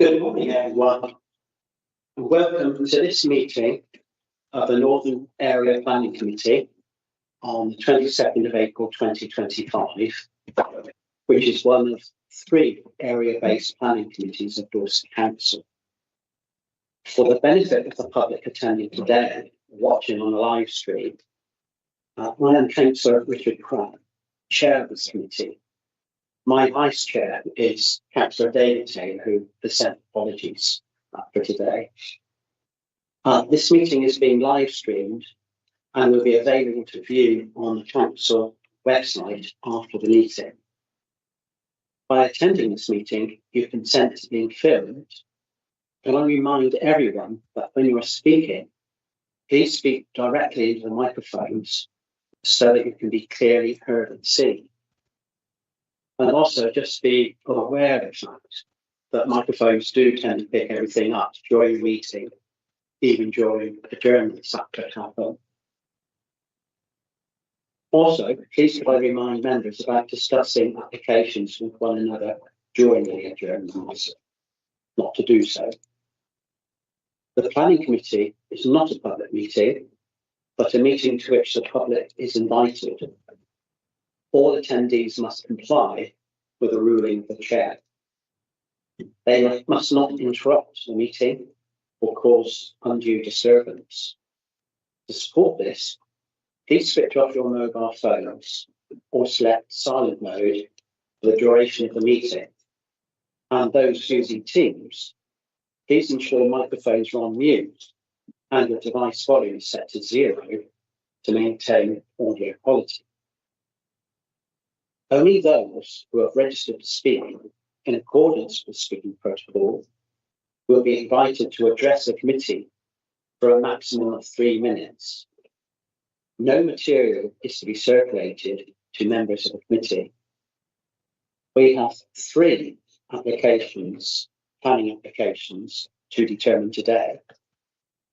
Good morning, everyone, and welcome to this meeting of the Northern Area Planning Committee on the 22nd of April 2025, which is one of 3 area-based planning committees of Dorset Council. For the benefit of the public attending today, watching on the live stream, I am Councillor Richard Crabb, Chair of this committee. My Vice Chair is Councillor David Taylor, who has sent apologies for today. This meeting is being live streamed and will be available to view on the Council website after the meeting. By attending this meeting, you consent to being filmed. Can I remind everyone that when you are speaking, please speak directly into the microphones so that you can be clearly heard and seen. And also just be aware of the fact that microphones do tend to pick everything up during the meeting, even during adjournments that could happen. Also, please could I remind members about discussing applications with one another during the adjournments, not to do so. The Planning Committee is not a public meeting, but a meeting to which the public is invited. All attendees must comply with the ruling of the Chair. They must not interrupt the meeting or cause undue disturbance. To support this, please switch off your mobile phones or select silent mode for the duration of the meeting. And those using Teams, please ensure microphones are on mute and your device volume is set to 0 to maintain audio quality. Only those who have registered to speak in accordance with speaking protocol will be invited to address the committee for a maximum of 3 minutes. No material is to be circulated to members of the committee. We have 3 applications, planning applications, to determine today.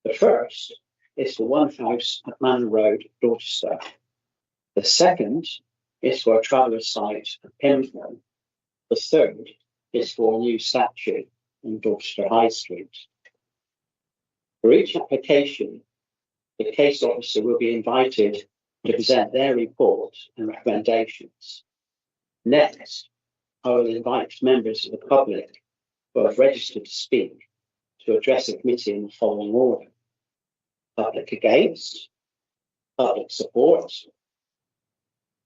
The first is for one house at Manor Road, Dorchester. The second is for a traveller site at Pimsmore. The third is for a new statue in Dorchester High Street. For each application, the case officer will be invited to present their report and recommendations. Next, I will invite members of the public who have registered to speak to address the committee in the following order: public against, public support,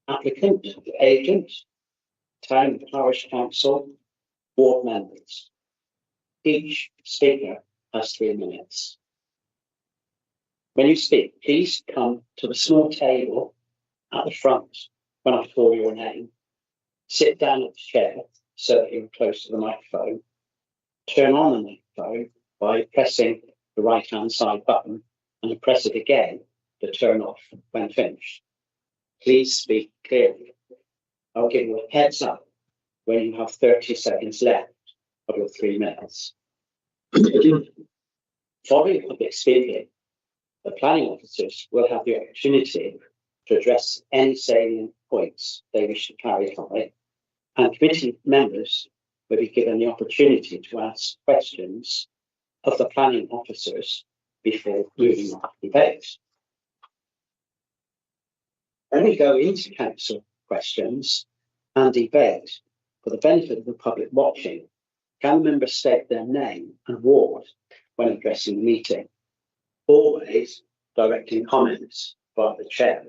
applicant, agent, town parish council, board members. Each speaker has 3 minutes. When you speak, please come to the small table at the front when I call your name. Sit down at the chair so that you're close to the microphone. Turn on the microphone by pressing the right-hand side button and press it again to turn off when finished. Please speak clearly. I'll give you a heads up when you have 30 seconds left of your 3 minutes. Following public speaking, the planning officers will have the opportunity to address any salient points they wish to clarify, and committee members will be given the opportunity to ask questions of the planning officers before moving on to debate. When we go into council questions and debate, for the benefit of the public watching, can members state their name and ward when addressing the meeting, always directing comments by the chair.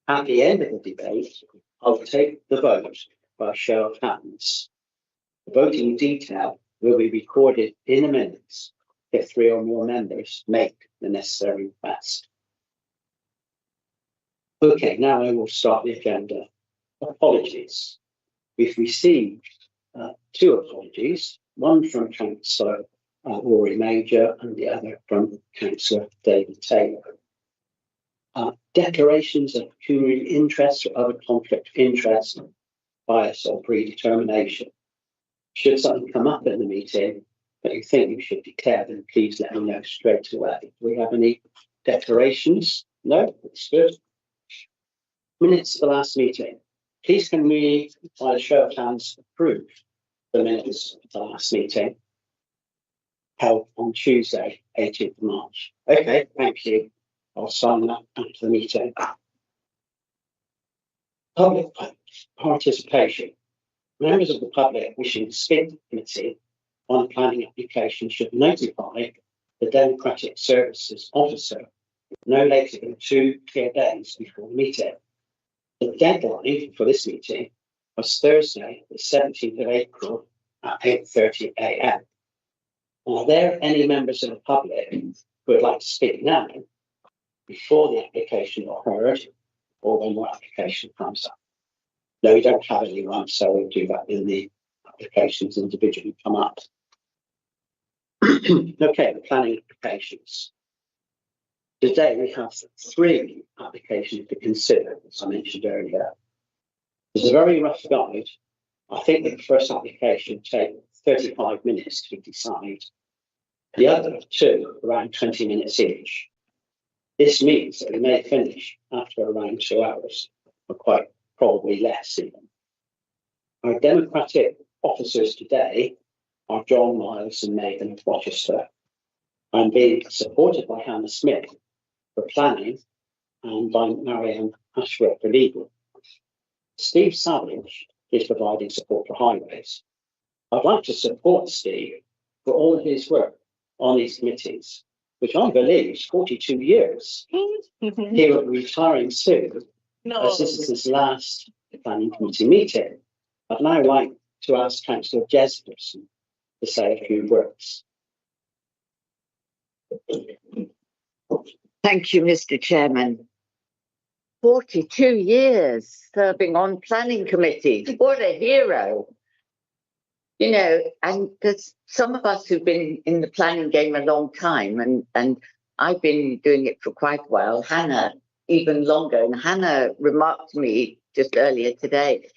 At the end of the debate, I will take the vote by show of hands. The voting detail will be recorded in the minutes if 3 or more members make the necessary request. Okay, now I will start the agenda. Apologies. We've received 2 apologies, one from Councillor Rory Major and the other from Councillor David Taylor. Declarations of pecuniary interest or other conflict of interest, bias or predetermination. Should something come up in the meeting that you think you should declare, then please let me know straight away. Do we have any declarations? No? That's good. Minutes of the last meeting. Please can we, by a show of hands, approve the minutes of the last meeting? held on Tuesday, 18th of March. Okay, thank you. I'll sign that after the meeting. Public participation. Members of the public wishing to speak to the committee on a planning application should notify the Democratic Services Officer no later than 2 clear days before the meeting. The deadline for this meeting was Thursday, the 17th of April at 8:30 a.m. Are there any members of the public who would like to speak now before the application are heard or when your application comes up? No, we don't have anyone, so we'll do that when the applications individually come up. Okay, the planning applications. Today we have 3 applications to consider, as I mentioned earlier. There's a very rough guide. I think the first application takes 35 minutes to decide. The other 2, around 20 minutes each. This means that we may finish after around 2 hours, or quite probably less even. Our Democratic officers today are John Miles and Megan Rochester. I'm being supported by Hannah Smith for planning and by Marianne Ashworth for legal. Steve Savage is providing support for highways. I'd like to support Steve for all of his work on these committees, which I believe is 42 years. He will be retiring soon, as this is his last planning committee meeting. I'd now like to ask Councillor Jesperson to say a few words. Thank you, Mr. Chairman. 42 years serving on planning committees. What a hero. You know, and there's some of us who've been in the planning game a long time, and I've been doing it for quite a while. Hannah, even longer. And Hannah remarked to me just earlier today,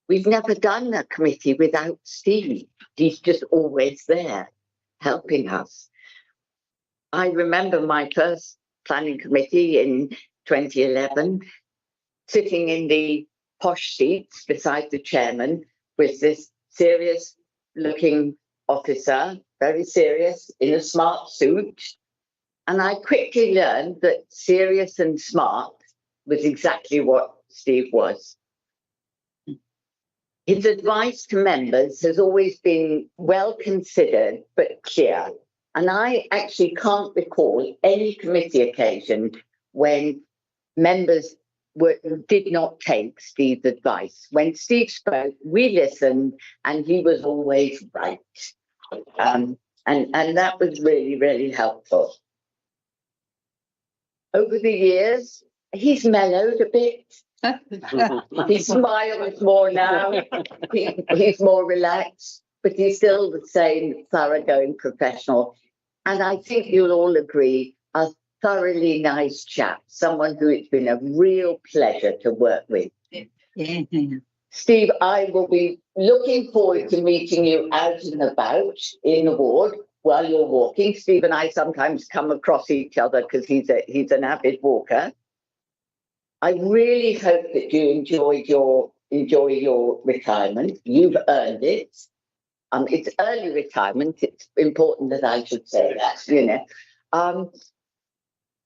we've never done a committee without Steve. He's just always there helping us. I remember my first planning committee in 2011, sitting in the posh seats beside the chairman with this serious looking officer, very serious, in a smart suit. And I quickly learned that serious and smart was exactly what Steve was. His advice to members has always been well considered but clear. And I actually can't recall any committee occasion when members did not take Steve's advice. When Steve spoke, we listened, and he was always right. And that was really, really helpful. Over the years, he's mellowed a bit. He smiles more now. He's more relaxed, but he's still the same thoroughgoing professional. And I think you'll all agree, a thoroughly nice chap, someone who it's been a real pleasure to work with. Yeah. Steve, I will be looking forward to meeting you out and about in the ward while you're walking. Steve and I sometimes come across each other because he's an avid walker. I really hope that you enjoy your retirement. You've earned it. It's early retirement. It's important that I should say that, you know.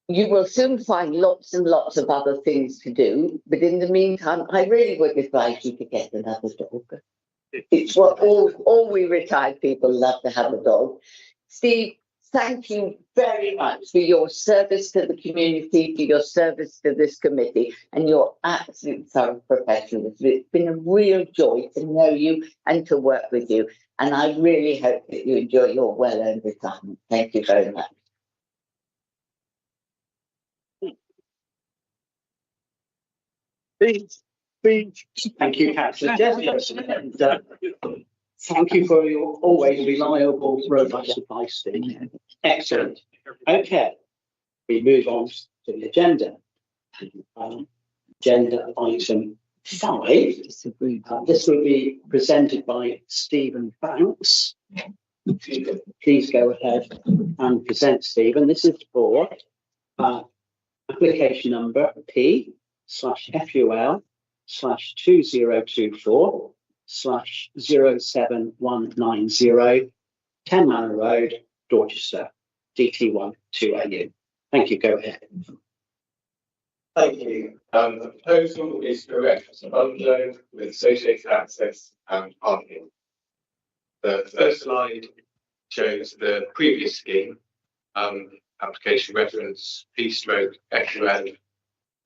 You will soon find lots and lots of other things to do. But in the meantime, I really would advise you to get another dog. It's what all we retired people love to have a dog. Steve, thank you very much for your service to the community, for your service to this committee, and your absolute thorough professionalism. It's been a real joy to know you and to work with you. And I really hope that you enjoy your well-earned retirement. Thank you very much. Thank you, Councillor Jesperson. And thank you for your always reliable, robust advice, Steve. Excellent. Okay, we move on to the agenda. Agenda item 5. This will be presented by Stephen Banks. Please go ahead and present, Stephen. This is for application number P/FUL/2024/07190 10 Manor Road, Dorchester, DT1 2AU. Thank you. Go ahead. Thank you. The proposal is to erect a bungalow with associated access and parking. The first slide shows the previous scheme, application reference P/FUL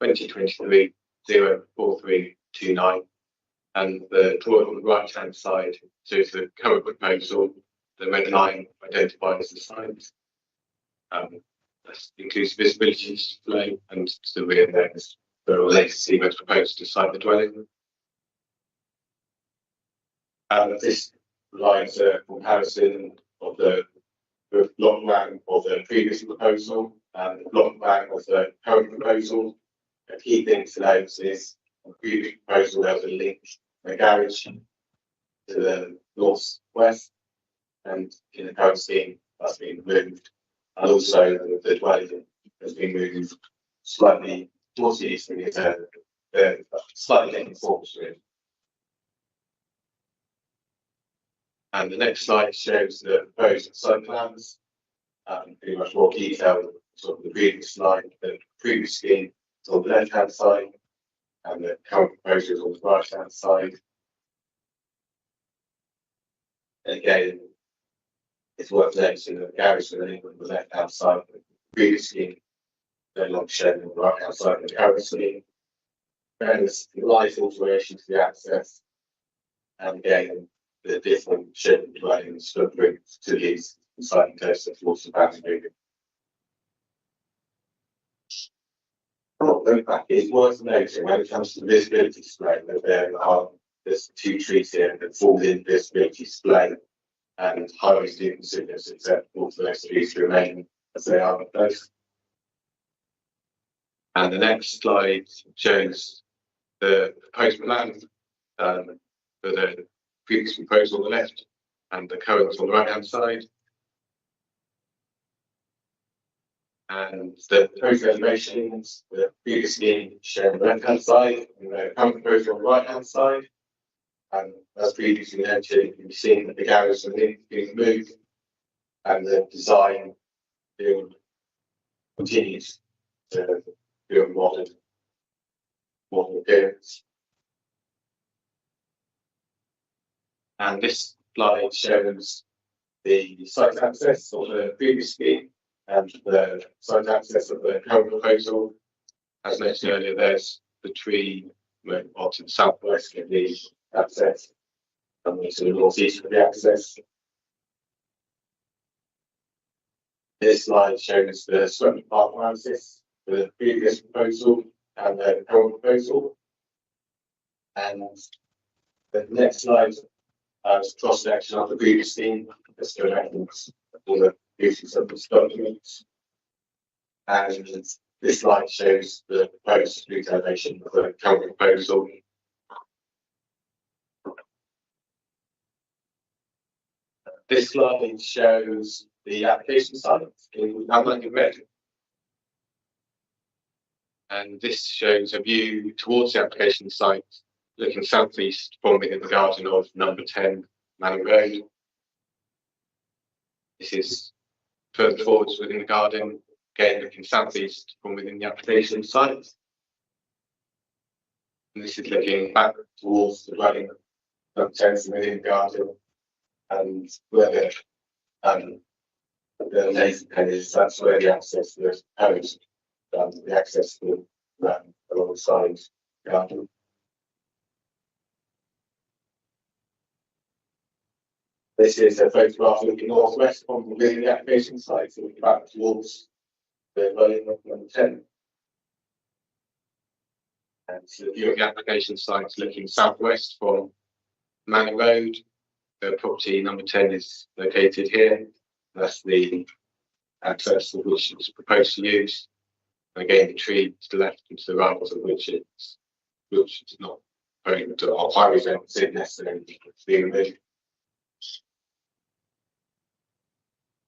2023-04329, and the drawing on the right hand side shows the current proposal. The red line identifies the site. That includes visibility display, and to the rear next, the later scheme is proposed to site the dwelling. This provides a comparison of the block plan of the previous proposal and the block plan of the current proposal. A key thing to note is on the previous proposal there was a link from the garage to the north-west, and in the current scheme that's been removed. And also the dwelling has been moved slightly towards the east, and it's slightly different form street. And the next slide shows the proposed site plans, pretty much more detailed sort of the previous slide. The previous scheme is on the left hand side, and the current proposal is on the right hand side. And again, it's worth noticing that the garage on the left hand side of the previous scheme, no longer shown on the right hand side of the current scheme. And there's light alteration to the access, and again, the different shape dwellings footprint to these slightly closer towards the boundary. It's worth noting when it comes to the visibility display that there's two trees here that fall within visibility display, and highway student signals acceptable for those trees to remain as they are in place. And the next slide shows the proposed plan for the previous proposal on the left and the current on the right hand side. And the proposed elevations, the previous scheme shown on the left hand side and the current proposal on the right hand side. And as previously mentioned, you've seen that the garage has been moved and the design build continues to build modern appearance. And this slide shows the site access of the previous scheme and the site access of the current proposal. As mentioned earlier, there's the tree to the southwest of the access, and to the northeast of the access. This slide shows the swept park analysis for the previous proposal and the current proposal. And the next slide is cross section of the previous scheme, just to reference all the uses of the documents. And this slide shows the proposed route elevation of the current proposal. This slide shows the application site in outlined in red. And this shows a view towards the application site, looking southeast from within the garden of number 10 Manning Road. This is further forwards within the garden, again looking southeast from within the application site. And this is looking back towards the dwelling number 10 within the garden, and where the laser pen is, that's where the access to the house, the access to alongside the garden. This is a photograph looking northwest from within the application site, so looking back towards the dwelling of number 10. And so the view of the application site looking southwest from Manning Road. The property number 10 is located here. That's the access of which it's proposed to use. And again, the tree to the left and to the right of which it's not very good to our highway fence in necessarily to be removed.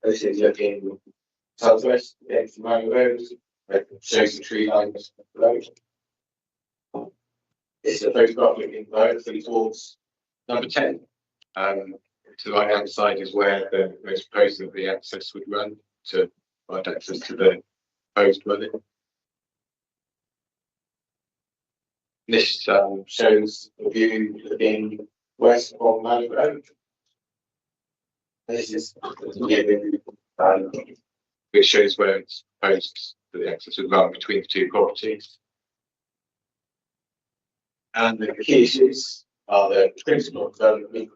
This is looking southwest against the Manning Road, where it shows the tree lines of the road. It's a photograph looking directly towards number 10. To the right hand side is where the most proposed of the access would run to provide access to the proposed dwelling. This shows the view looking west from Manor Road. This is which shows where it's proposed that the access would run between the two properties. And the key issues are the principal development,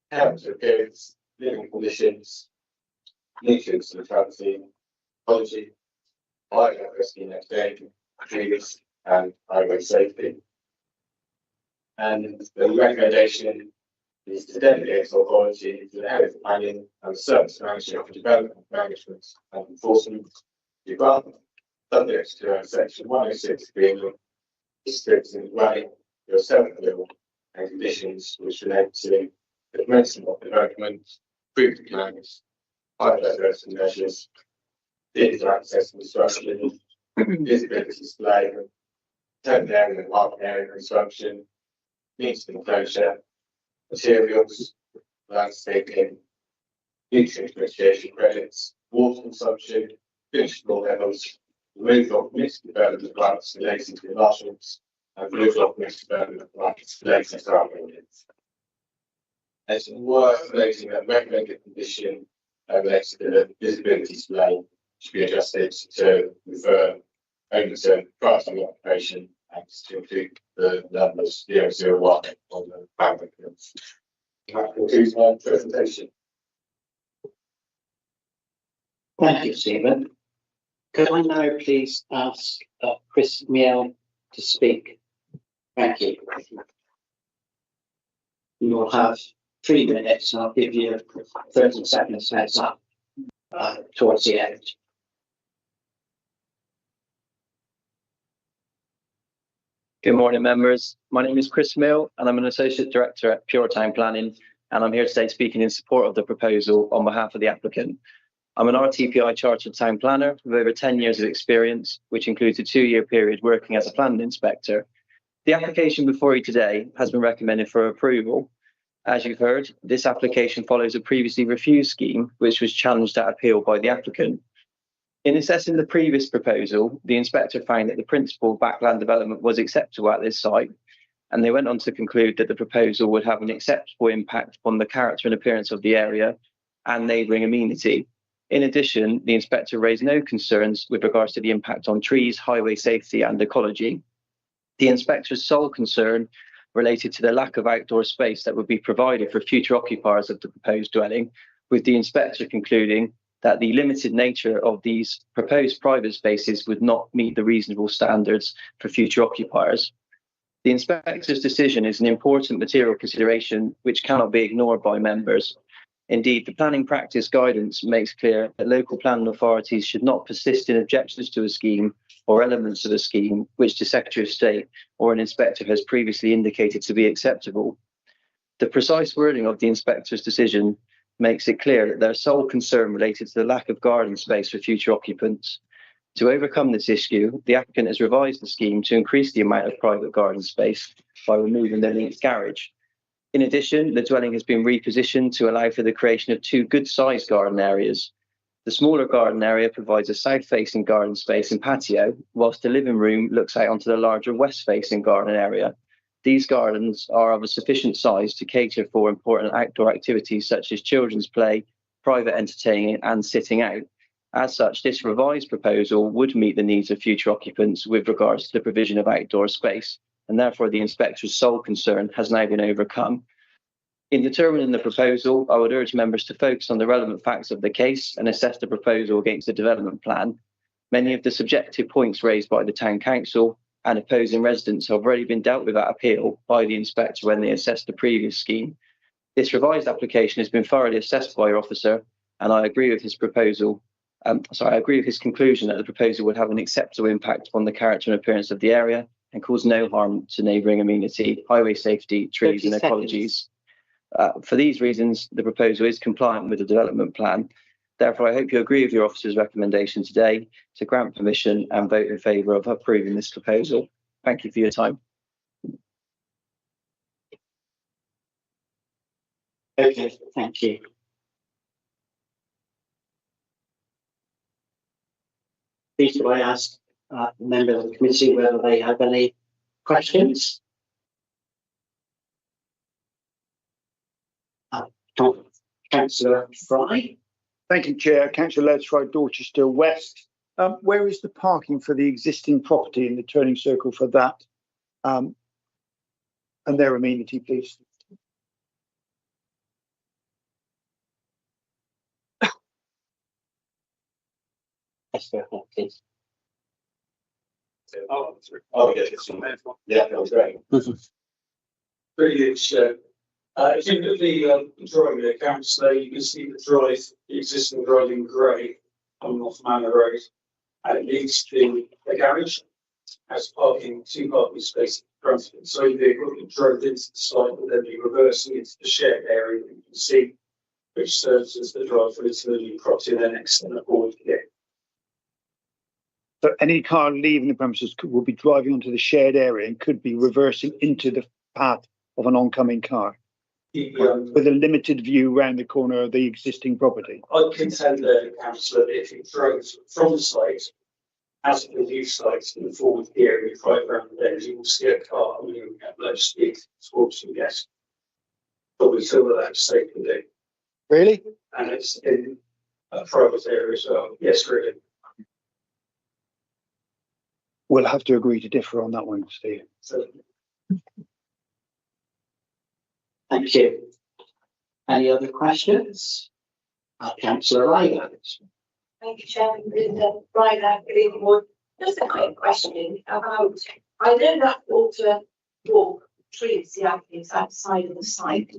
character appearance, living conditions, nutrients and neutrality, ecology, biodiversity next day, trees, and highway safety. And the recommendation is to delegate authority to the head of planning and service manager for development management and enforcement department, subject to section 106 being restricting running yourself bill and conditions which relate to the commencement of development, approved plans, biodiversity measures, digital access construction, visibility display, turn area and parking area construction, means enclosure, materials, landscaping, nutrient mitigation credits, water consumption, finished floor levels, removal of mixed development plants relating to enlargements, and removal of mixed development plants relating to our buildings. It's worth noting that recommended condition relates to the visibility display should be adjusted to refer only to prior to the occupation and to include the numbers 001 on the plan documents. That concludes my presentation. Thank you, Stephen. Could I now please ask Chris Miele to speak? Thank you. You will have 3 minutes, and I'll give you 30 seconds heads up towards the end. Good morning, members. My name is Chris Miele, and I'm an Associate Director at Pure Town Planning, and I'm here today speaking in support of the proposal on behalf of the applicant. I'm an RTPI Chartered Town Planner with over 10 years of experience, which includes a 2-year period working as a planning inspector. The application before you today has been recommended for approval. As you've heard, this application follows a previously refused scheme, which was challenged at appeal by the applicant. In assessing the previous proposal, the inspector found that the principal backland development was acceptable at this site, and they went on to conclude that the proposal would have an acceptable impact on the character and appearance of the area and neighbouring amenity. In addition, the inspector raised no concerns with regards to the impact on trees, highway safety and ecology. The inspector's sole concern related to the lack of outdoor space that would be provided for future occupiers of the proposed dwelling, with the inspector concluding that the limited nature of these proposed private spaces would not meet the reasonable standards for future occupiers. The inspector's decision is an important material consideration which cannot be ignored by members. Indeed, the planning practice guidance makes clear that local planning authorities should not persist in objections to a scheme or elements of a scheme which the Secretary of State or an inspector has previously indicated to be acceptable. The precise wording of the inspector's decision makes it clear that their sole concern related to the lack of garden space for future occupants. To overcome this issue, the applicant has revised the scheme to increase the amount of private garden space by removing the linked garage. In addition, the dwelling has been repositioned to allow for the creation of 2 good-sized garden areas. The smaller garden area provides a south-facing garden space and patio, whilst the living room looks out onto the larger west-facing garden area. These gardens are of a sufficient size to cater for important outdoor activities such as children's play, private entertaining and sitting out. As such, this revised proposal would meet the needs of future occupants with regards to the provision of outdoor space, and therefore the inspector's sole concern has now been overcome. In determining the proposal, I would urge members to focus on the relevant facts of the case and assess the proposal against the development plan. Many of the subjective points raised by the Town Council and opposing residents have already been dealt with at appeal by the inspector when they assessed the previous scheme. This revised application has been thoroughly assessed by your officer, and I agree with his proposal. I agree with his conclusion that the proposal would have an acceptable impact on the character and appearance of the area and cause no harm to neighbouring amenity, highway safety, trees and ecologies. For these reasons, the proposal is compliant with the development plan. Therefore, I hope you agree with your officer's recommendation today to grant permission and vote in favour of approving this proposal. Thank you for your time. Okay, thank you. Please do I ask members of the committee whether they have any questions? Councillor Fry. Thank you, Chair. Councillor Les Fry, Dorchester West. Where is the parking for the existing property in the turning circle for that? And their amenity, please. Yes, go ahead, please. Oh, yes, yeah, that was great. Brilliant show. If you look at the drawing there, Councillor, you can see the existing drive in grey on North Manor Road, and it leads to a garage as two parking spaces in front of it. So the vehicle that drove into the site will then be reversing into the shared area that you can see, which serves as the driveway to the new property and then extend forward again. So any car leaving the premises will be driving onto the shared area and could be reversing into the path of an oncoming car with a limited view round the corner of the existing property. I contend there, Councillor, if it drove from the site, as the new site in the forward area, right around the bend, you will see a car moving at low speed towards you, yes. Probably feel that that's safe to do. Really? And it's in a private area as well. Yes, really. We'll have to agree to differ on that one, Steve. So, Thank you. Any other questions? Councillor Ryder. Thank you, Chairman. Linda Ryder, Greenwood. Just a quick question about, I know that water walk trees the avenues outside of the site,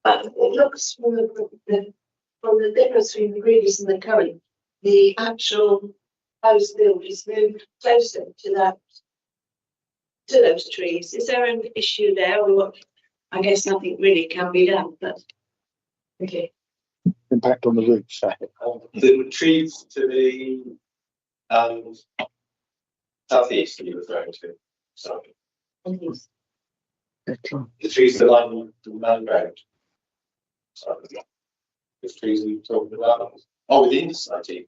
but it looks from the difference between the previous and the current, the actual house build is moved closer to those trees. Is there an issue there, or what? I guess nothing really can be done, but okay. Impact on the roots. The trees to the southeast you're referring to. Sorry. The trees that line the man road. Sorry. The trees we talking about. Oh, within the site,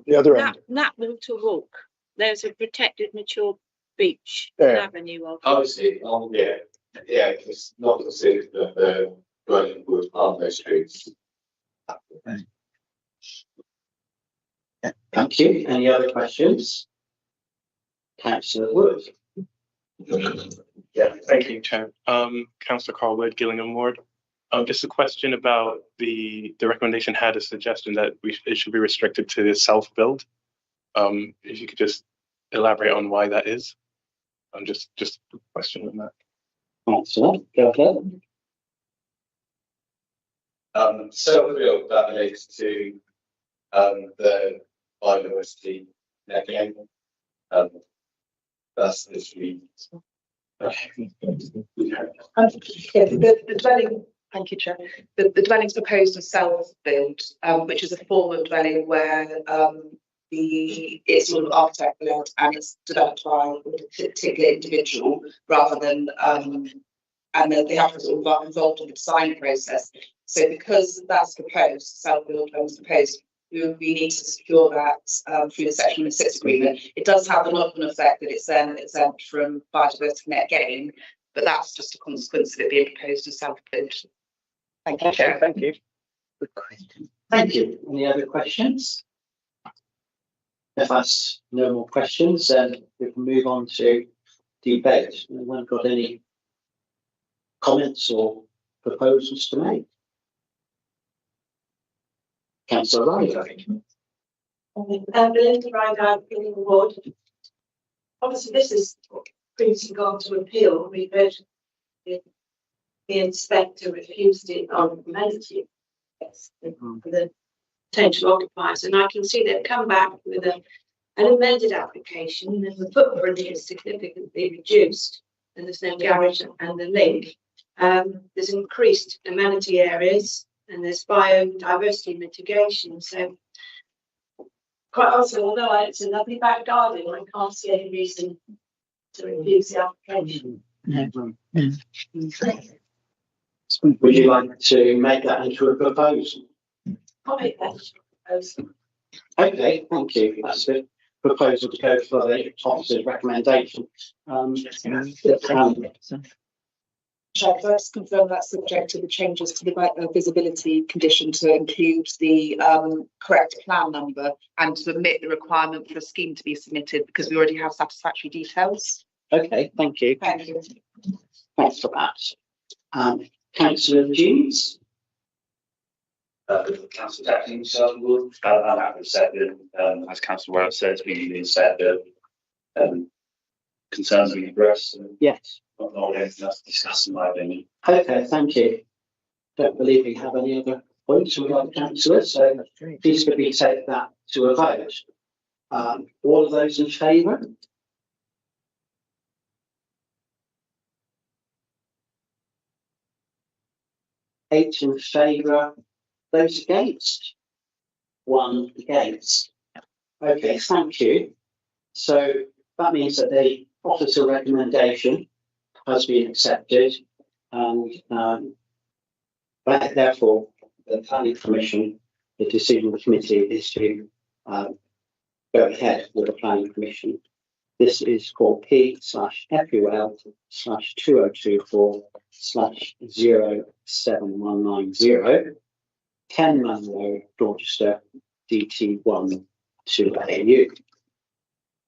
The other end. That water walk, there's a protected mature beach There. avenue of. Oh, I see. Oh, yeah. Yeah, it's not considered that the dwelling would harm those trees. Thank you. Any other questions? Councillor Wood. Yeah, thank you, Chair. Councillor Carl Wood, Gillingham Ward. Just a question about the recommendation had a suggestion that it should be restricted to self-build. If you could just elaborate on why that is. Just a question on that. Councillor, go ahead. Self-build, that relates to the biodiversity netting. That's literally. The dwelling, thank you, Chair. The dwelling's proposed as self-build, which is a form of dwelling where it's sort of architect-led and it's developed by a particular individual rather than and then they have to sort of involved in the design process. So because that's proposed, self-build was proposed, we need to secure that through the Section 6 agreement. It does have the knock-on effect that it's then exempt from biodiversity net gain, but that's just a consequence of it being proposed as self-build. Thank you, Chair. Thank you. Good question. Thank you. Any other questions? If that's no more questions, then we can move on to debate. Anyone got any comments or proposals to make? Councillor Ryder. Belinda Ryder, Gillingham Ward. Obviously, this is previously gone to appeal. We heard the inspector refused it on amenity for the potential occupiers, and I can see they've come back with an amended application, and the footprint is significantly reduced, and there's no garage and the link. There's increased amenity areas, and there's biodiversity mitigation. So, quite honestly, although it's a lovely back garden, I can't see any reason to refuse the application. Would you like to make that into a proposal? I'll make that proposal. Okay, thank you. That's a proposal to go for the officer's recommendation. Chair, can I just confirm that's subject to the changes to the visibility condition to include the correct plan number and to omit the requirement for a scheme to be submitted because we already have satisfactory details? Okay, thank you. Thank you. Thanks for that. Councillor Jeans. Councillor Deputy Selwood, I'm happy to say that, as Councillor Wells says, we said that concerns being addressed. Yes. Not anything else to discuss in my opinion. Okay, thank you. Don't believe we have any other points from the other councillors, so please could we take that to a vote? All of those in favour? Eight in favour. Those against? One against. Okay, thank you. So that means that the officer recommendation has been accepted, and therefore the planning commission, the decision of the committee is to go ahead with the planning commission. This is called P/FUL/2024/07190 Ken Munro, Dorchester, DT1 to AU.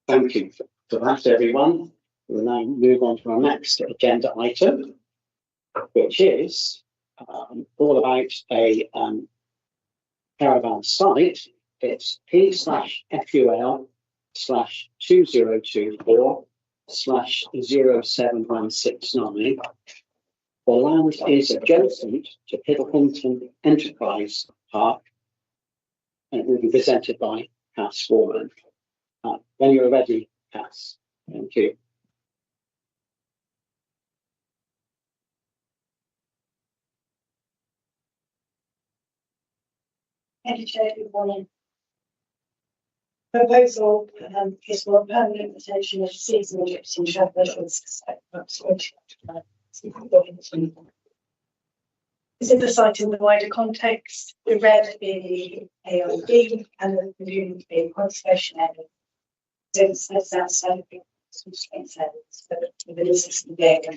Thank you for that, everyone. We'll now move on to our next agenda item, which is all about a caravan site. It's P/2024/0769. The land is adjacent to Piddlehinton Enterprise Park, and it will be presented by Cass Foreman. When you're ready, Cass. Thank you. Thank you, Chair. Good morning. Proposal is for a permanent retention of seasonal gypsum travellers. This is the site in the wider context, the red being the AIB and the blue being conservation area. So it's outside of the constraints areas, but within the system area.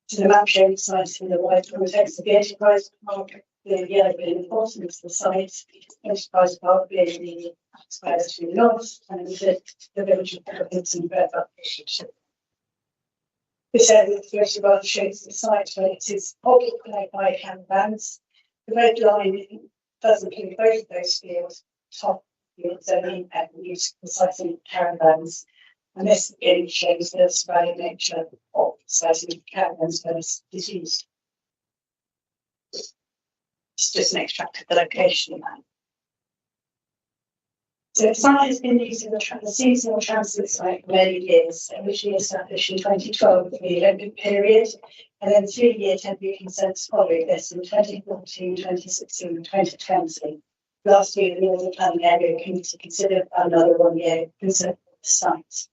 So the map showing the site in the wider context of the enterprise park. The yellow being the bottom of the site, Enterprise Park being the square to the north, and the village of Piddlehinton further. This area of the photograph shows the site where it is occupied by caravans. The red line does include both of those fields, top fields only, and use the site in caravans. And this again shows the surrounding nature of the site in caravans where this is used. It's just an extract of the location there. So the site has been using the seasonal transit site for many years, originally established in 2012 for the Olympic period, and then 3-year temporary consents following this in 2014, 2016 and 2020. Last year, the Northern Planning Area Committee considered another 1-year consent for the site.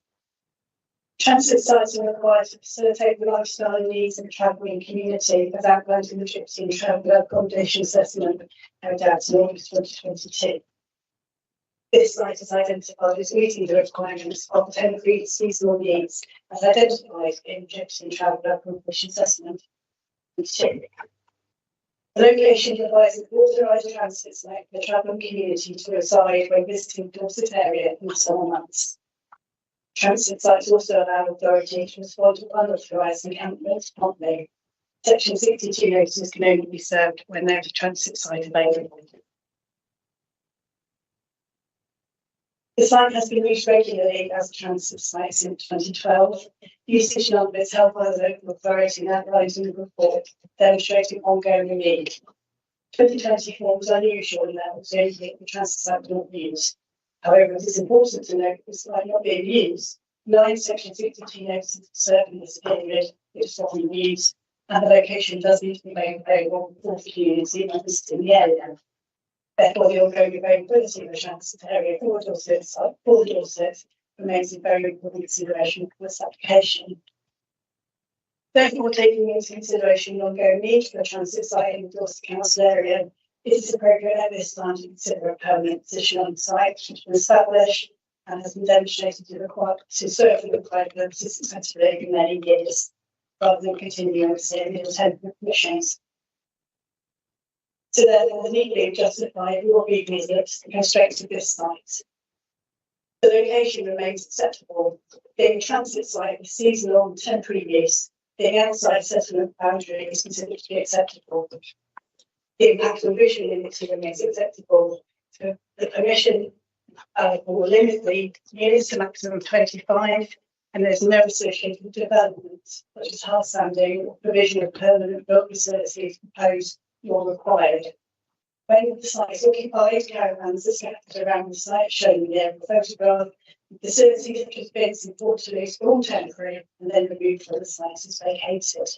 Transit sites are required to facilitate the lifestyle needs of the travelling community, as outlined in the Gypsy and Traveller Accommodation Assessment carried out in August 2022. This site is identified as meeting the requirements of temporary seasonal needs, as identified in Gypsy and Traveller Accommodation Assessment. The location provides an authorised transit site for the travelling community to reside when visiting Dorset area in the summer months. Transit sites also allow authority to respond to unauthorised encampments promptly. Section 62 notices can only be served when there is a transit site available. The site has been used regularly as a transit site since 2012. Usage numbers held by the local authority and outlined in the report, demonstrating ongoing need. 2024 was unusual in that the transit site was not used. However, it is important to note that this site not being used. 9 Section 62 notices served in this period, which is not being used, and the location does need to be made available for the community and visiting the area. Therefore, the ongoing availability of the transit area for Dorset remains a very important consideration for this application. Therefore, taking into consideration the ongoing need for a transit site in the Dorset Council area, it is appropriate at this time to consider a permanent position on the site, which has been established and has been demonstrated to serve the required purposes successfully for many years, rather than continuing to serve in temporary commissions. So therefore, the need being justified will be visits and constraints of this site. The location remains acceptable, being a transit site with seasonal and temporary use. Being outside settlement boundary is considered to be acceptable. The impact on visual limiting remains acceptable. So the permission will limit the units to maximum 25, and there's no associated development, such as hard standing or provision of permanent built facilities proposed or required. When the site is occupied, caravans are scattered around the site, shown in the aerial photograph. Facilities such as bins and portaloos are all temporary and then removed from the site as vacated.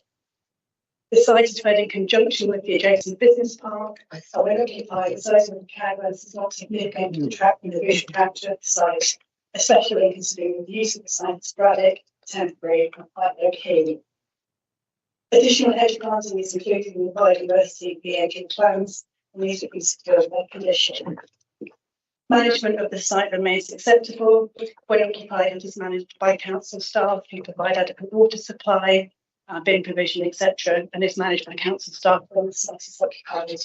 The site is fed in conjunction with the adjacent business park, so when occupied, the size of the caravans is not significant to detract from the visual character of the site, especially when considering the use of the site as sporadic, temporary, and quite low key. Additional hedge planting is included in the biodiversity PH plans, and these will be secured by condition. Management of the site remains acceptable. When occupied, it is managed by council staff who provide adequate water supply, bin provision, etc., and is managed by council staff when the site is occupied.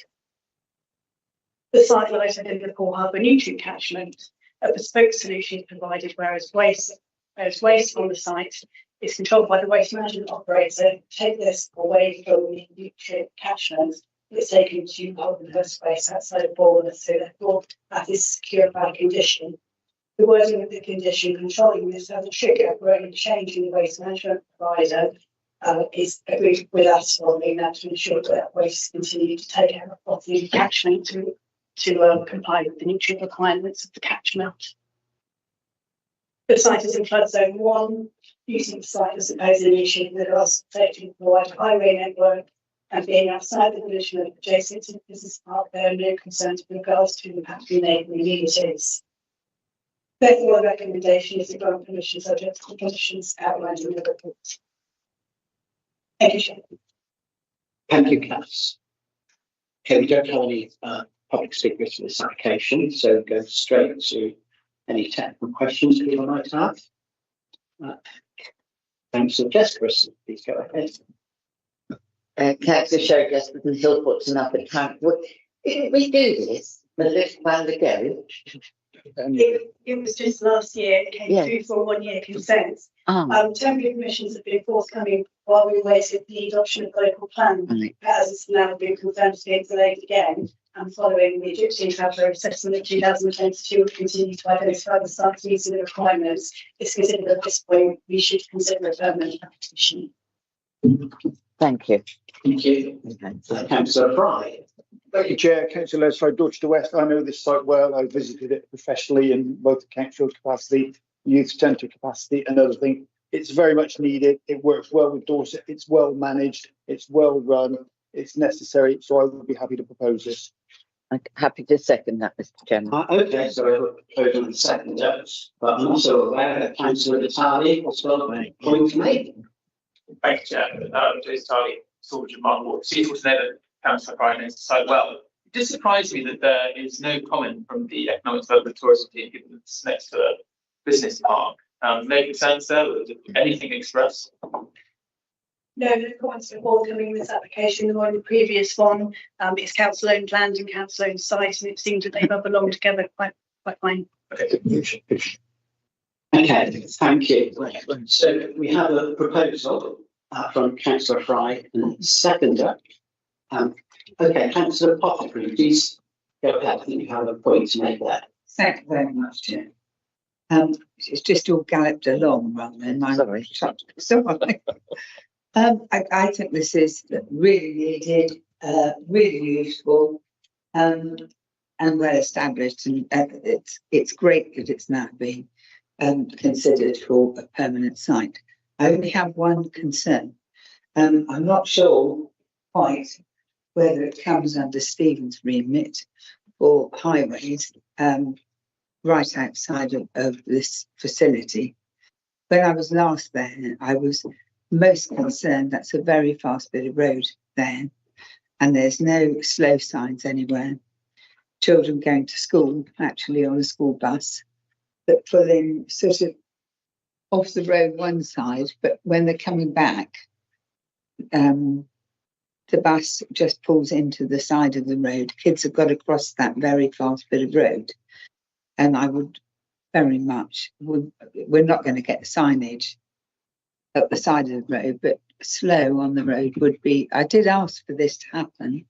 The site lies within the Poole Harbour nutrient catchment. A bespoke solution is provided, whereas waste on the site is controlled by the waste management operator. Take this away from the nutrient catchment. It's taken to Holdenhurst Waste outside of Bournemouth, so therefore that is secured by condition. The wording of the condition controlling this as a trigger for any change in the waste management provider is agreed with us following that to ensure that waste continue to take out of the catchment to comply with the nutrient requirements of the catchment. The site is in flood zone 1, using the site as supposed issue with us safety provide highway network. And being outside the division of adjacent to the business park, there are no concerns with regards to impacting neighbouring communities. Therefore, the recommendation is to grant permission subject to the conditions outlined in the report. Thank you, Chair. Thank you, Cass. Okay, we don't have any public speakers for this application, so go straight to any technical questions people might have. Thanks, Jessica. Please go ahead. Councillor Showguest from Hillport and Upper Tank. Didn't we do this a little while ago? It was just last year. It came through for 1 year consent. Temporary permissions have been forthcoming while we waited the adoption of the local plan. As it's now been confirmed to be delayed again, and following the Egyptian Traveller Assessment of 2022, will continue to identify the site meeting the requirements. It's considered at this point we should consider a permanent application. Thank you. Thank you. Councillor Fry. Thank you, Chair. Councillor Leslie, Dorchester West. I know this site well. I visited it professionally in both the council capacity, youth centre capacity, and other things. It's very much needed. It works well with Dorset. It's well managed. It's well run. It's necessary. So I would be happy to propose this. I'm happy to second that, Mr. Chairman. Okay, so I will propose on the second, but I'm also aware that Councillor Vitali has got a point to make. Thank you, Chair. James Tarley, Sawbridge and Marlborough. Suitable to know that Councillor Fry knows the site well. It does surprise me that there is no comment from the Economic Development Tourism team, given that it's next to a business park. No concerns there? Anything expressed? No, the comments are forthcoming in this application. The one in the previous one, it's council owned land and council owned site, and it seems that they rub along together quite fine. Okay. Okay, thank you. So we have a proposal from Councillor Fry and seconder. Okay, Councillor Potter, please go ahead. I think you have a point to make there. Thank you very much, Chair. It's just all galloped along rather than sorry. I think this is really needed, really useful, and well established, and it's great that it's now being considered for a permanent site. I only have one concern. I'm not sure quite whether it comes under Stephen's remit or highways right outside of this facility. When I was last there, I was most concerned that's a very fast bit of road there, and there's no slow signs anywhere. Children going to school, actually on a school bus, that pull in sort of off the road one side, but when they're coming back, the bus just pulls into the side of the road. Kids have got to cross that very fast bit of road. And I would very much, we're not going to get signage at the side of the road, but slow on the road would be, I did ask for this to happen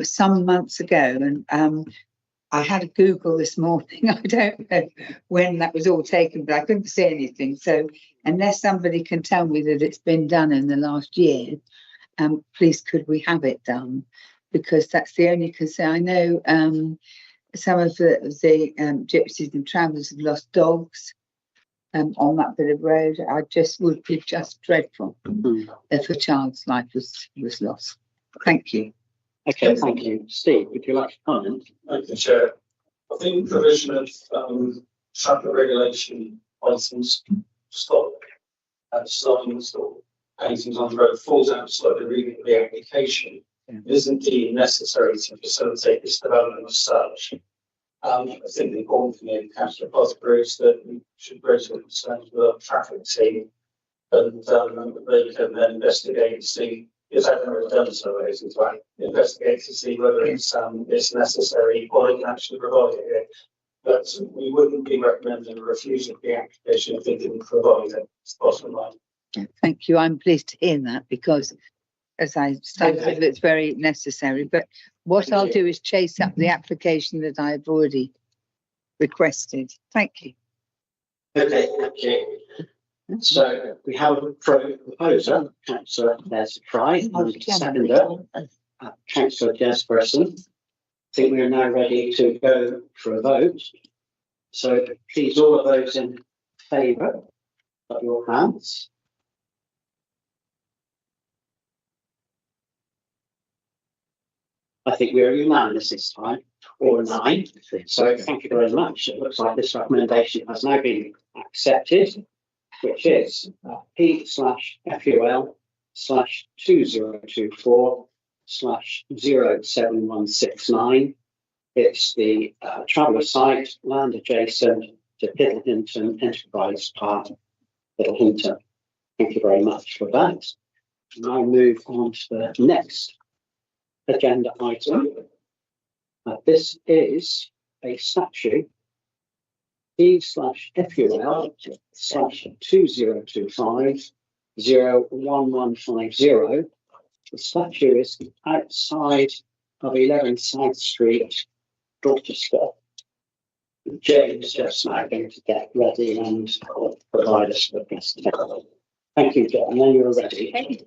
some months ago. And I had a Google this morning. I don't know when that was all taken, but I couldn't see anything. So unless somebody can tell me that it's been done in the last year, please could we have it done? Because that's the only concern. I know some of the gypsies and travellers have lost dogs on that bit of road. I just would be just dreadful if a child's life was lost. Thank you. Okay, thank you. Steve, would you like to comment? Thank you, Chair. I think provision of traffic regulation items stop at signs or paintings on the road falls outside the remit of the application. It isn't deemed necessary to facilitate this development as such. I think the important thing in Councillor Bosbury is that we should raise the concerns with our traffic team, and they can then investigate and see if everyone has done surveys as well. Investigate to see whether it's necessary or they can actually provide it. But we wouldn't be recommending a refusal of the application if they didn't provide it. It's the bottom line. Thank you. I'm pleased to hear that because, as I stated, it's very necessary. But what I'll do is chase up the application that I've already requested. Thank you. Okay, thank you. So we have a proposer, Councillor Les Fry, and seconder, Councillor Jesperson. I think we are now ready to go for a vote. So please, all of those in favour, put your hands. I think we are unanimous this time, or 9. So thank you very much. It looks like this recommendation has now been accepted, which is P/FUL/2024/07169. It's the traveller site, land adjacent to Piddlehinton Enterprise Park, Piddlehinton. Thank you very much for that. Now move on to the next agenda item. This is a statute P/FUL/2025/01150. The statue is outside of 11 South Street, Dorchester. James just now going to get ready and provide us with this. Thank you, John. And then you're ready.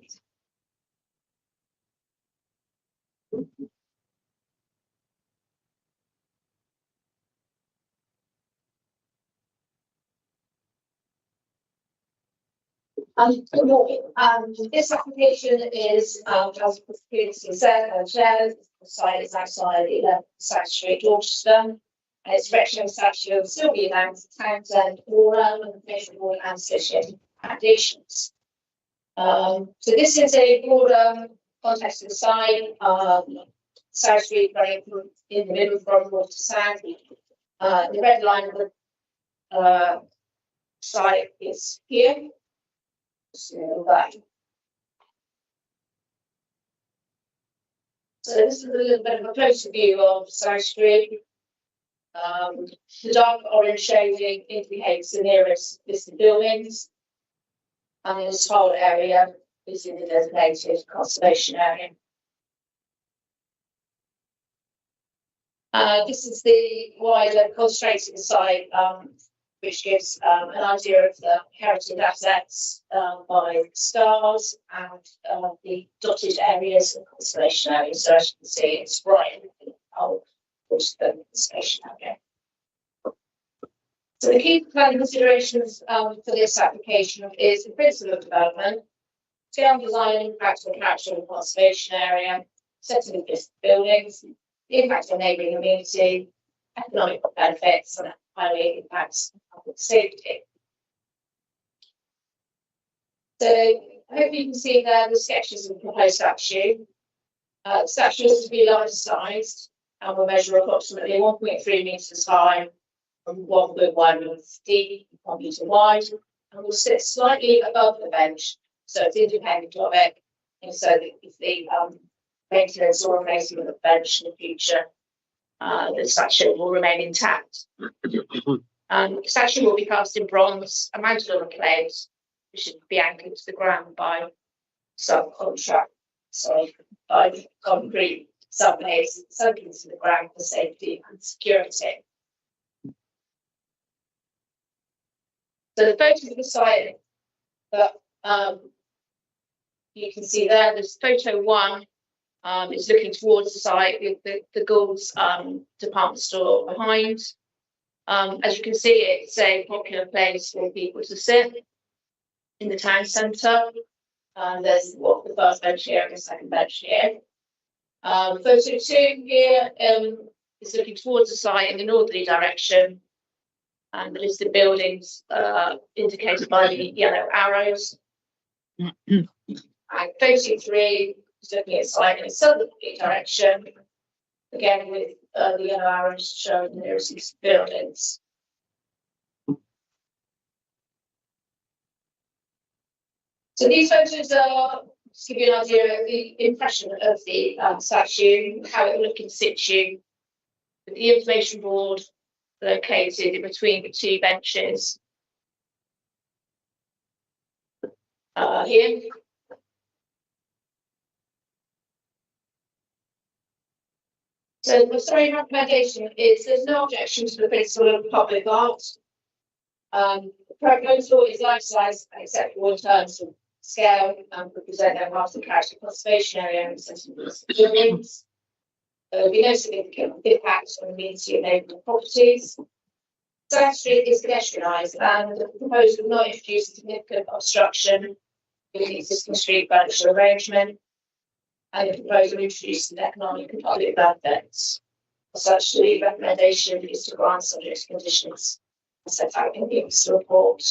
Good morning. This application is, as previously said, chairs, the site is outside 11 South Street, Dorchester, and it's erection of statue of Sylvia Townsend, Warren, and the Nation Board and Associated Foundations. So this is a broader context of the site. South Street running in the middle from north to south. The red line of the site is here. So this is a little bit of a closer view of South Street. The dark orange shading indicates the nearest listed buildings, and this whole area is in the designated conservation area. This is the wider concentrated site, which gives an idea of the heritage assets by stars and the dotted areas of conservation areas. So as you can see, it's right in the whole the conservation area. So the key planning considerations for this application is the principle of development, scale design impact on capture of the conservation area, setting of listed buildings, the impact on neighbouring community, economic benefits, and finally impacts on public safety. So hopefully you can see there the sketches of the proposed statue. The statue is to be life-sized and will measure approximately 1.3 metres high and 1.1 metres deep, 1 metre wide, and will sit slightly above the bench, so it's independent of it, and so that if the maintenance or replacement of the bench in the future, the statue will remain intact. The statue will be cast in bronze and mounted on a plate, which should be anchored to the ground by by concrete subbays sunk into the ground for safety and security. So the photos of the site that you can see there, there's photo 1 is looking towards the site with the Gould's department store behind. As you can see, it's a popular place for people to sit in the town centre. There's the first bench here and the second bench here. Photo 2 here is looking towards the site in the northerly direction, and the listed buildings indicated by the yellow arrows. And photo 3 is looking at the site in a southerly direction, again with the yellow arrows showing the nearest buildings. So these photos are just to give you an idea of the impression of the statue, how it will look in situ, with the information board located in between the 2 benches. Here. So the story recommendation is there's no objection to the principle of public art. The proposal is life-size and acceptable in terms of scale and will present their master character conservation area and accessible buildings. There will be no significant impact on amenity and neighbouring properties. South Street is pedestrianised and the proposal will not introduce significant obstruction with the existing street furniture arrangement. And the proposal introduces economic and public benefits. As such, the recommendation is to grant subject to conditions set out in the officer report.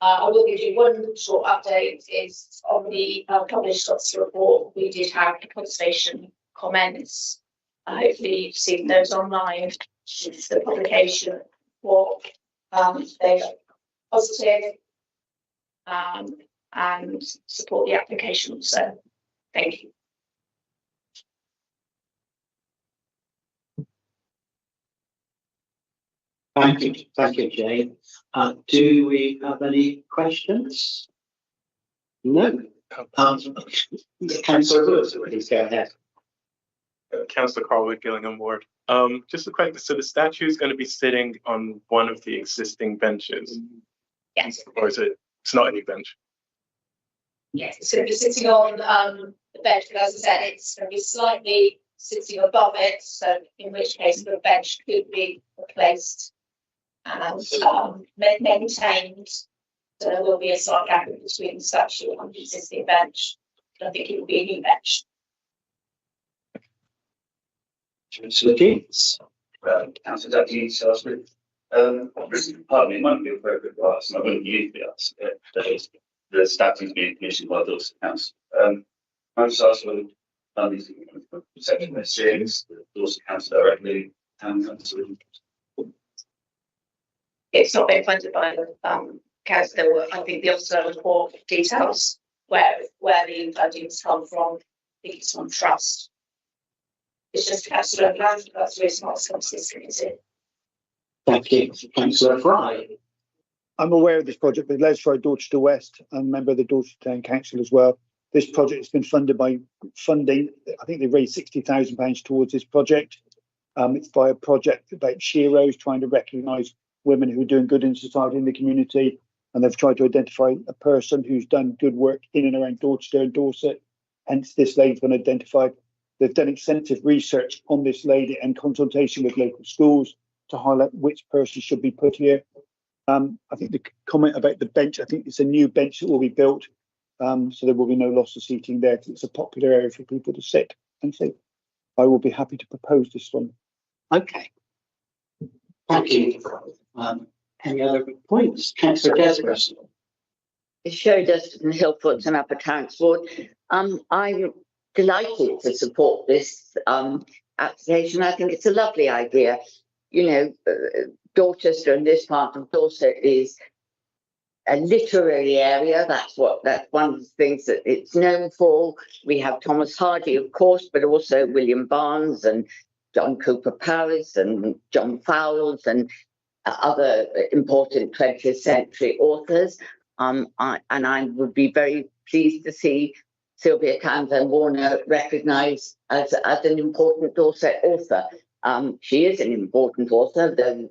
I will give you one short update. Is on the published officer report, we did have conservation comments. Hopefully you've seen those online since the publication report. They are positive and support the application. So thank you. Thank you, Jane. Do we have any questions? No. Councillor Lewis, please go ahead. Councillor Carwood, Gillingham Ward. Just a question. So the statue is going to be sitting on one of the existing benches? Yes. Or is it? It's not any bench. Yes, it's going to be sitting on the bench, but as I said, it's going to be slightly sitting above it. So in which case the bench could be replaced and maintained. So there will be a slight gap between the statue and the existing bench. But I think it will be a new bench. Councillor Deeds. Councillor Deputy Salisbury. Pardon me, it might be appropriate to ask, and I wouldn't usually ask it. The statue's being commissioned by Dorset Council. I just asked whether these section of series, the Dorset Council directly, Town Council. It's not been funded by the council. There were, I think, the officer report details where the fundings come from. I think it's from trust. It's just council land. That's where it's not consistent. Thank you, Councillor Fry. I'm aware of this project, but Leisure Dorchester West. I'm a member of the Dorchester Town Council as well. This project has been funded by funding. I think they raised £60,000 towards this project. It's by a project about Sheroes trying to recognise women who are doing good in society in the community, and they've tried to identify a person who's done good work in and around Dorchester and Dorset. Hence, this lady's been identified. They've done extensive research on this lady and consultation with local schools to highlight which person should be put here. I think the comment about the bench, I think it's a new bench that will be built, so there will be no loss of seating there. It's a popular area for people to sit and think. I will be happy to propose this one. Okay. Thank you. Any other points? Councillor Desmond. showed us in Hillfoot and Upper Townswood. I'm delighted to support this application. I think it's a lovely idea. You know, Dorchester and this part of Dorset is a literary area. That's one of the things that it's known for. We have Thomas Hardy, of course, but also William Barnes and John Cooper Powys and John Fowles and other important 20th century authors. I would be very pleased to see Sylvia Townsend Warner recognised as an important Dorset author. She is an important author, though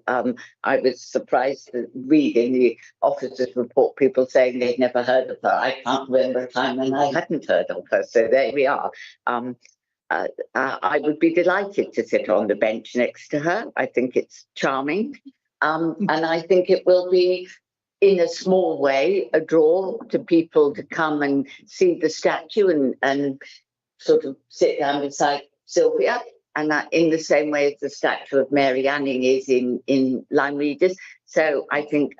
I was surprised to read in the officer's report people saying they'd never heard of her. I can't remember a time when I hadn't heard of her, so there we are. I would be delighted to sit on the bench next to her. I think it's charming. And I think it will be, in a small way, a draw to people to come and see the statue and sort of sit down beside Sylvia. And that in the same way as the statue of Mary Anning is in Lyme Regis. So I think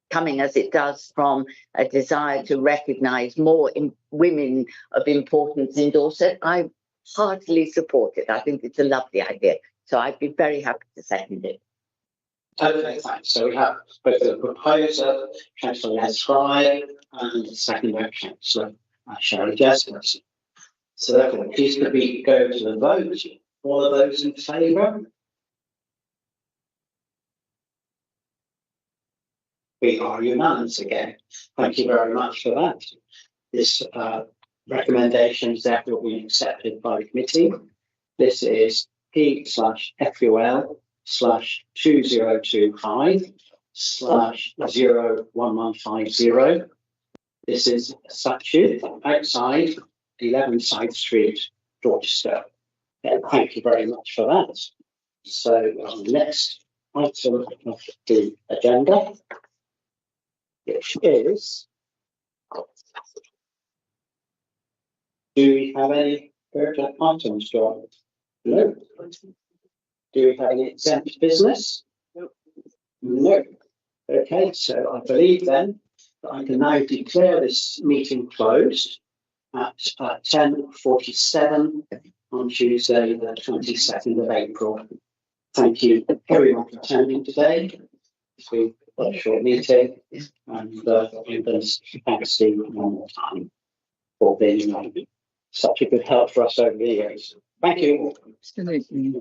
coming as it does from a desire to recognise more women of importance in Dorset, I heartily support it. I think it's a lovely idea. So I'd be very happy to second it. Okay, thanks. So we have both the proposer, Councillor Les Fry, and the seconder, Councillor Sherry Jesperson. So therefore, please could we go to the vote? All of those in favour? We are unanimous again. Thank you very much for that. This recommendation is therefore being accepted by the committee. This is P/FUL/2025/01150. This is a statue outside 11 South Street, Dorchester. Thank you very much for that. So the next item of the agenda, which is, do we have any urgent items, John? No. Do we have any exempt business? No. Okay, so I believe then that I can now declare this meeting closed at 10:47 on Tuesday, the 22nd of April. Thank you everyone for attending today. It's been a short meeting, and thanks Steve one more time for being such a good help for us over the years. Thank you. Absolutely.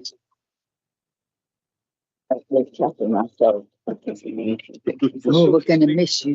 Myself. Oh, we're going to miss you.